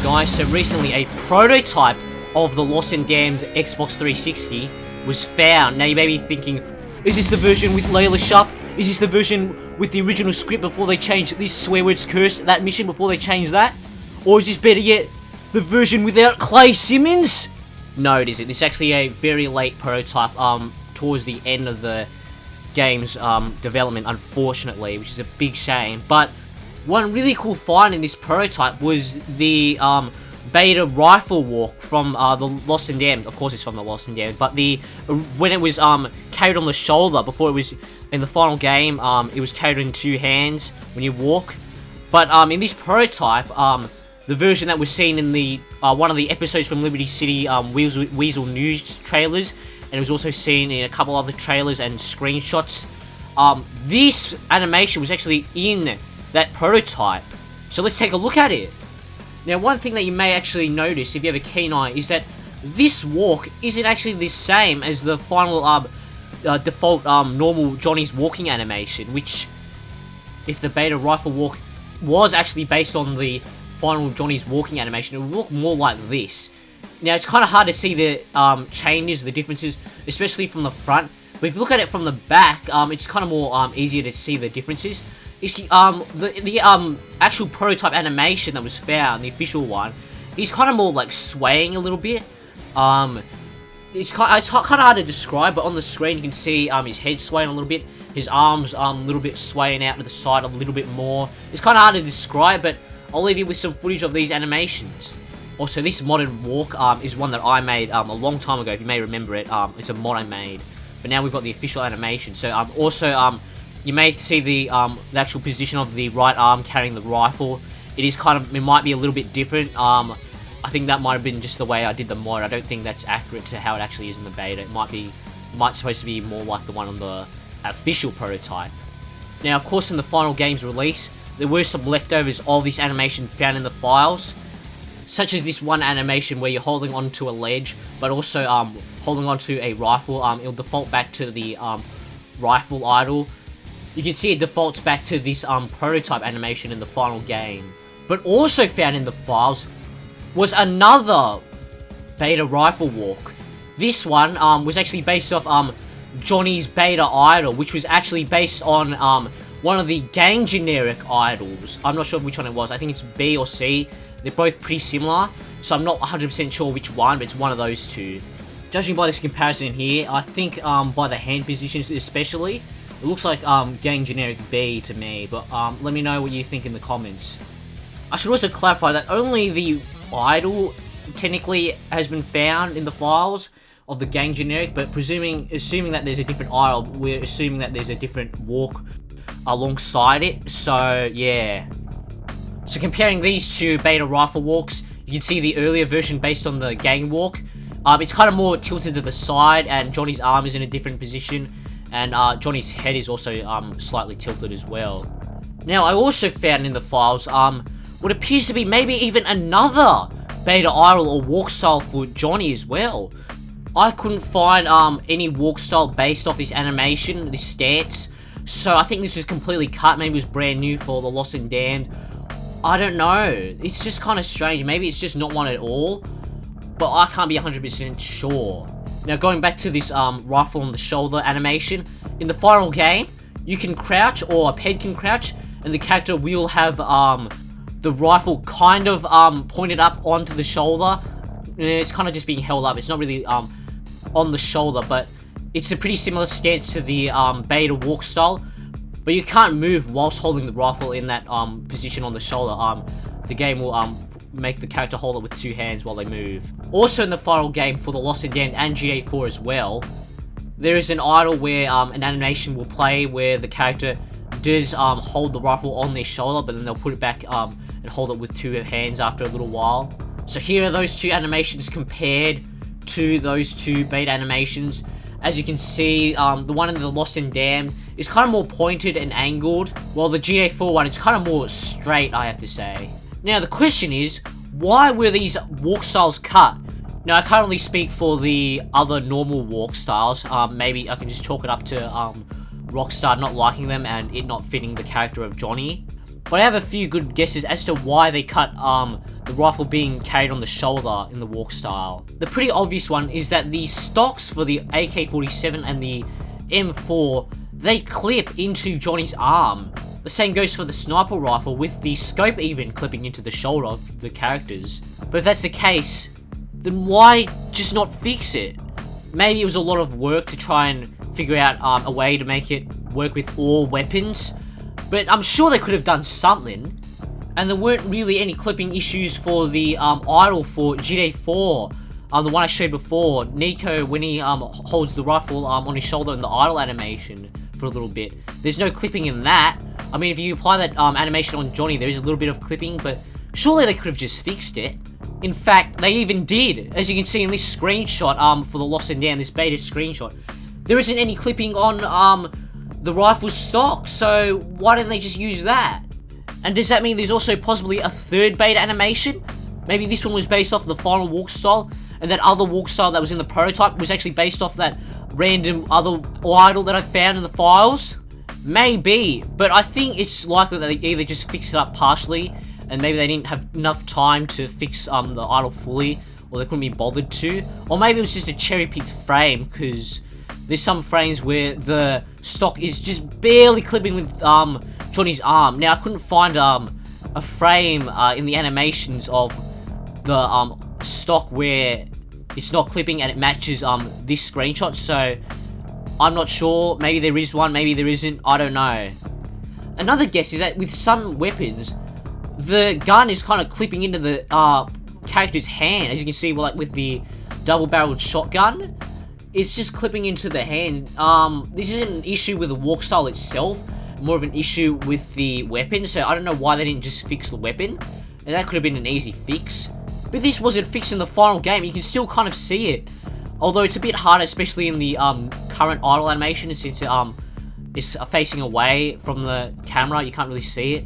Guys, so recently a prototype of the Lost and Damned Xbox 360 was found. Now you may be thinking, is this the version with Layla Sharp? Is this the version with the original script before they changed this swear words curse, that mission before they changed that? Or is this better yet, the version without Clay Simmons? No, it isn't. This is actually a very late prototype, towards the end of the game's development, unfortunately, which is a big shame. But one really cool find in this prototype was the beta rifle walk from the Lost and Damned. Of course it's from the Lost and Damned, but when it was carried on the shoulder before it was in the final game, it was carried in two hands when you walk. But in this prototype, the version that was seen in the one of the episodes from Liberty City Weasel News trailers, and it was also seen in a couple other trailers and screenshots, this animation was actually in that prototype. So let's take a look at it. Now, one thing that you may actually notice if you have a keen eye is that this walk isn't actually the same as the final default normal Johnny's walking animation, which, if the beta rifle walk was actually based on the final Johnny's walking animation, it would look more like this. Now, it's kind of hard to see the changes, the differences, especially from the front. But if you look at it from the back, it's kind of more easier to see the differences. It's the actual prototype animation that was found, the official one, he's kind of more like swaying a little bit. It's kind of hard to describe, but on the screen you can see his head swaying a little bit, his arms a little bit swaying out to the side a little bit more. It's kind of hard to describe, but I'll leave you with some footage of these animations. Also, this modded walk is one that I made a long time ago, if you may remember it. It's a mod I made, but now we've got the official animation. So also you may see the actual position of the right arm carrying the rifle. It might be a little bit different. I think that might have been just the way I did the mod. I don't think that's accurate to how it actually is in the beta. It might supposed to be more like the one on the official prototype. Now, of course, in the final game's release, there were some leftovers of this animation found in the files, such as this one animation where you're holding onto a ledge, but also holding onto a rifle. It'll default back to the rifle idle. You can see it defaults back to this prototype animation in the final game. But also found in the files was another beta rifle walk. This one was actually based off Johnny's beta idol, which was actually based on one of the gang generic idols. I'm not sure which one it was. I think it's B or C. They're both pretty similar, so I'm not 100% sure which one, but it's one of those two. Judging by this comparison here, I think by the hand positions especially, it looks like gang generic B to me, but let me know what you think in the comments. I should also clarify that only the idol technically has been found in the files of the gang generic, but assuming that there's a different idol, we're assuming that there's a different walk alongside it, so yeah. So comparing these two beta rifle walks, you can see the earlier version based on the gang walk. It's kind of more tilted to the side, and Johnny's arm is in a different position. And Johnny's head is also slightly tilted as well. Now, I also found in the files what appears to be maybe even another beta idol or walk style for Johnny as well. I couldn't find any walk style based off this animation, this stance. So I think this was completely cut. Maybe it was brand new for the Lost and Damned. I don't know. It's just kind of strange. Maybe it's just not one at all. But I can't be 100% sure. Now, going back to this rifle on the shoulder animation, in the final game, you can crouch, or a Ped can crouch, and the character will have the rifle kind of pointed up onto the shoulder. It's kind of just being held up. It's not really on the shoulder, but it's a pretty similar stance to the beta walk style. But you can't move whilst holding the rifle in that position on the shoulder. The game will make the character hold it with two hands while they move. Also in the final game for the Lost and Damned and GA4 as well, there is an idol where an animation will play where the character does hold the rifle on their shoulder, but then they'll put it back and hold it with two hands after a little while. So here are those two animations compared to those two beta animations. As you can see, the one in the Lost and Damned is kind of more pointed and angled, while the GA4 one is kind of more straight, I have to say. Now, the question is, why were these walk styles cut? Now, I can't really speak for the other normal walk styles. Maybe I can just chalk it up to Rockstar not liking them and it not fitting the character of Johnny. But I have a few good guesses as to why they cut the rifle being carried on the shoulder in the walk style. The pretty obvious one is that the stocks for the AK-47 and the M4, they clip into Johnny's arm. The same goes for the sniper rifle, with the scope even clipping into the shoulder of the characters. But if that's the case, then why just not fix it? Maybe it was a lot of work to try and figure out a way to make it work with all weapons, but I'm sure they could have done something. And there weren't really any clipping issues for the idle for GTA 4, the one I showed before. Nico, when he holds the rifle on his shoulder in the idle animation for a little bit, there's no clipping in that. I mean, if you apply that animation on Johnny, there is a little bit of clipping, but surely they could have just fixed it. In fact, they even did. As you can see in this screenshot for the Lost and Damned, this beta screenshot, there isn't any clipping on the rifle's stock, so why didn't they just use that? And does that mean there's also possibly a third beta animation? Maybe this one was based off the final walk style, and that other walk style that was in the prototype was actually based off that random other idle that I found in the files? Maybe, but I think it's likely that they either just fixed it up partially, and maybe they didn't have enough time to fix the idle fully, or they couldn't be bothered to, or maybe it was just a cherry-picked frame, because there's some frames where the stock is just barely clipping with Johnny's arm. Now, I couldn't find a frame in the animations of the stock where it's not clipping and it matches this screenshot, so I'm not sure. Maybe there is one, maybe there isn't, I don't know. Another guess is that with some weapons, the gun is kind of clipping into the character's hand. As you can see, like with the double-barreled shotgun, it's just clipping into the hand. This isn't an issue with the walk style itself, more of an issue with the weapon, so I don't know why they didn't just fix the weapon, and that could have been an easy fix. But this wasn't fixed in the final game. You can still kind of see it, although it's a bit harder, especially in the current idle animation, since it's facing away from the camera. You can't really see it,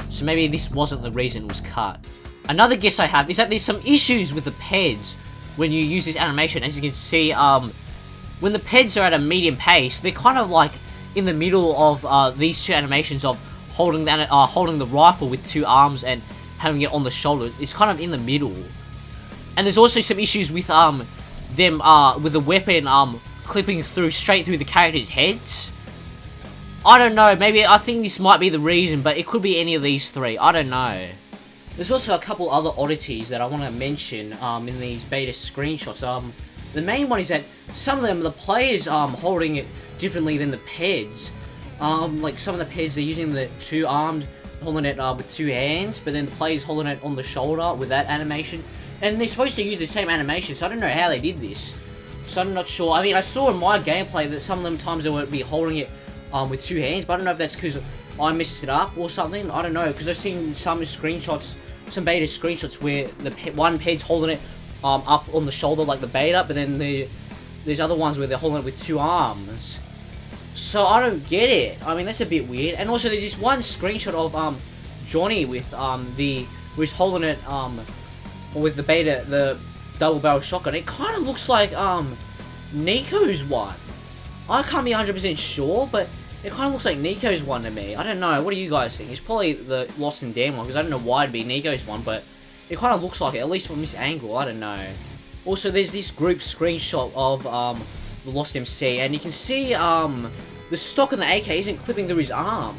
so maybe this wasn't the reason it was cut. Another guess I have is that there's some issues with the Peds when you use this animation. As you can see, when the Peds are at a medium pace, they're kind of like in the middle of these two animations of holding the rifle with two arms and having it on the shoulder. It's kind of in the middle. And there's also some issues with them with the weapon clipping straight through the characters' heads. I don't know, maybe I think this might be the reason, but it could be any of these three, I don't know. There's also a couple other oddities that I want to mention in these beta screenshots. The main one is that some of them, the players holding it differently than the Peds. Like some of the Peds, they're using the two armed, holding it with two hands, but then the players holding it on the shoulder with that animation. And they're supposed to use the same animation, so I don't know how they did this. So I'm not sure. I mean, I saw in my gameplay that some of them times they would be holding it with two hands, but I don't know if that's because I messed it up or something. I don't know, because I've seen some screenshots, some beta screenshots where the one Ped's holding it up on the shoulder like the beta, but then there's other ones where they're holding it with two arms. So I don't get it. I mean, that's a bit weird. And also there's this one screenshot of Johnny with where he's holding it with the beta, the double barrel shotgun. It kind of looks like Nico's one. I can't be 100% sure, but it kind of looks like Nico's one to me. I don't know. What do you guys think? It's probably the Lost and Damned one, because I don't know why it'd be Nico's one, but it kind of looks like it, at least from this angle. I don't know. Also, there's this group screenshot of the Lost MC, and you can see the stock on the AK isn't clipping through his arm.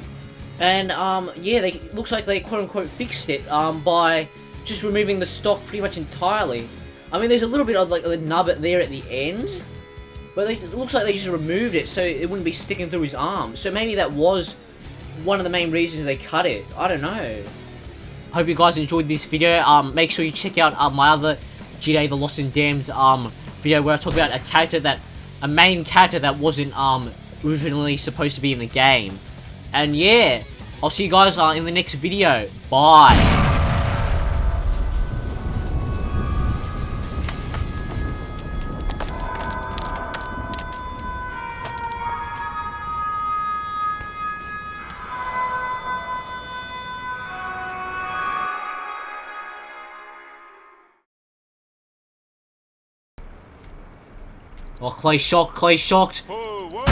And yeah, looks like they quote-unquote fixed it by just removing the stock pretty much entirely. I mean, there's a little bit of like a nub there at the end, but it looks like they just removed it so it wouldn't be sticking through his arm. So maybe that was one of the main reasons they cut it. I don't know. Hope you guys enjoyed this video. Make sure you check out my other GTA The Lost and Damned video where I talk about a main character that wasn't originally supposed to be in the game. And yeah, I'll see you guys in the next video. Bye. Oh, Clay's shocked, Clay's shocked.